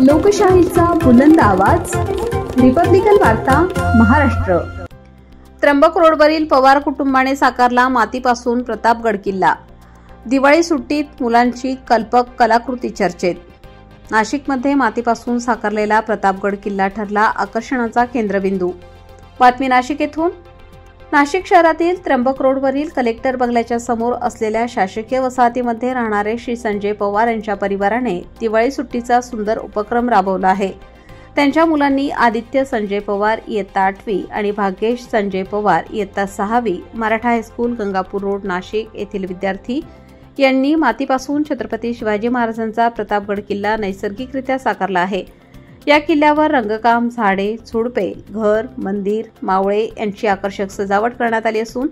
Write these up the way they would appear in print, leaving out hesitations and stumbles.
लोकशाहीचा बुलंद आवाज, रिपब्लिकन वार्ता महाराष्ट्र। त्र्यंबक रोडवरील पवार कुटुंबाने साकारला मातीपासून प्रतापगड किल्ला। दिवाळी सुट्टीत मुलांची कल्पक कलाकृती चर्चेत। नाशिकमध्ये मातीपासून साकारलेला प्रतापगड किल्ला ठरला आकर्षणाचा केंद्रबिंदू। बातमी नाशिक येथून। नाशिक शहरातील त्र्यंबक रोडवरील कलेक्टर बंगल्याच्या समोर असलेल्या शासकीय वसाहतीमध्ये राहणारे श्री संजय पवार यांच्या परिवाराने दिवाळी सुट्टीचा सुंदर उपक्रम राबवला आहे। त्यांच्या मुलांनी आदित्य संजय पवार इयत्ता 8वी आणि भाग्येश संजय पवार इयत्ता 6वी मराठा हायस्कूल गंगापूर रोड नाशिक येथील विद्यार्थी यांनी मातीपासून छत्रपती शिवाजी महाराजांचा प्रतापगड किल्ला नैसर्गिकरित्या साकारला आहे। या किल्ल्यावर रंगकाम, झाडे, झुडपे, घर, मंदिर, मावळे यांची आकर्षक सजावट करण्यात आली असून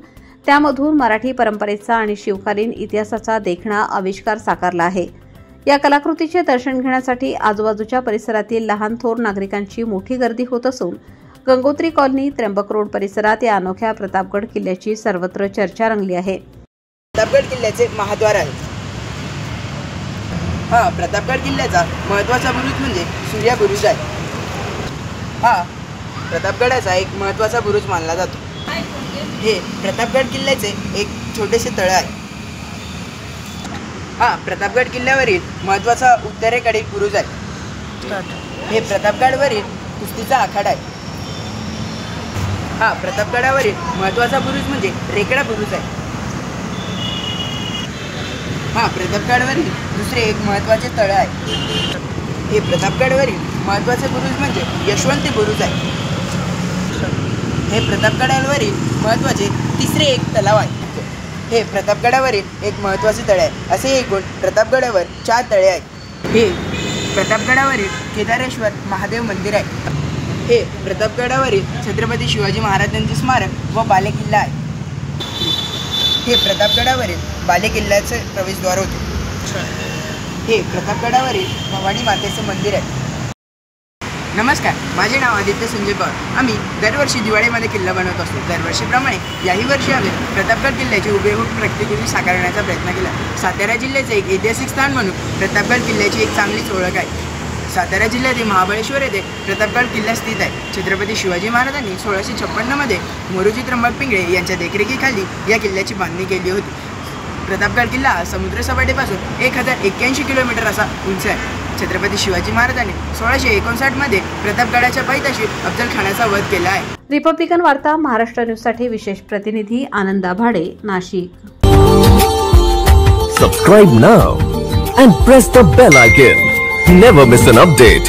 त्यामधून मराठी परंपरेचा आणि शिवकालीन इतिहासाचा देखणा आविष्कार साकारला आहे। या कलाकृतीचे दर्शन घेण्यासाठी आजूबाजूच्या परिसरातील लहान थोर नागरिकांची मोठी गर्दी होत असून गंगोत्री कॉलनी, त्र्यंबक रोड परिसरात या अनोख्या प्रतापगड किल्ल्याची सर्वत्र चर्चा रंगली आहे। प्रतापगड किल्ल्याचे महाद्वार आहे। प्रतापगड किल्ल्याचा महत्त्वाचा बुरुज म्हणजे सूर्य बुरुज आहे। प्रतापगडाचा एक महत्त्वाचा बुरुज मानला जातो। हे प्रतापगड किल्ल्याचे एक छोटेसे तळे आहे। प्रतापगड किल्ल्यावरील महत्त्वाचा उत्तरेकडील बुरुज आहे। हे प्रतापगडावरील कुस्तीचा आखाडा आहे। प्रतापगडावरील महत्त्वाचा बुरुज म्हणजे रेकडा बुरुज आहे। प्रतापगडावरील दुसरे एक महत्त्वाचे तळे आहे। हे प्रतापगडावरील महत्त्वाचे बुरुज म्हणजे यशवंती बुरुज आहे। हे प्रतापगडावरील महत्त्वाचे तिसरे एक तलाव आहे। हे प्रतापगडावरील एक महत्त्वाचे तळे आहे। असे एकूण प्रतापगडावर 4 तळे आहेत। हे प्रतापगडावरील केदारेश्वर महादेव मंदिर आहे। हे प्रतापगडावरील छत्रपती शिवाजी महाराजांचे स्मारक व बालेकिल्ला आहे। हे प्रतापगडावरील बालेकिल्ल्याचे प्रवेशद्वार होते। हे प्रतापगडावरील भवानी मातेचे मंदिर आहे। नमस्कार, माझे नाव आदित्य संजय पवार। आम्ही दरवर्षी दिवाळीमध्ये किल्ला बनवत असतो। दरवर्षीप्रमाणे याही वर्षी आम्ही प्रतापगड किल्ल्याची हुबेहूब प्रतिकृती साकारण्याचा प्रयत्न केला। सातारा जिल्ह्याचे एक ऐतिहासिक स्थान म्हणून प्रतापगड किल्ल्याची एक चांगलीच ओळख आहे। सातारा जिल्ह्यातील महाबळेश्वर येथे प्रतापगड किल्ला स्थित आहे। छत्रपती शिवाजी महाराजांनी 1656 मध्ये मोरोजी त्र्यंबक पिंगळे यांच्या देखरेखीखाली या किल्ल्याची बांधणी केली होती। प्रतापगड किल्ला समुद्र सपाटीपासून 1081 किलोमीटर असा उंच आहे। छत्रपती शिवाजी महाराजांनी 1659 मध्ये प्रतापगडाच्या पायथ्याशी अफजल खानाचा वध केला आहे। रिपब्लिकन वार्ता महाराष्ट्र न्यूजसाठी विशेष प्रतिनिधी आनंद भाडे, Nashik. Subscribe now and press the bell icon. Never miss an update.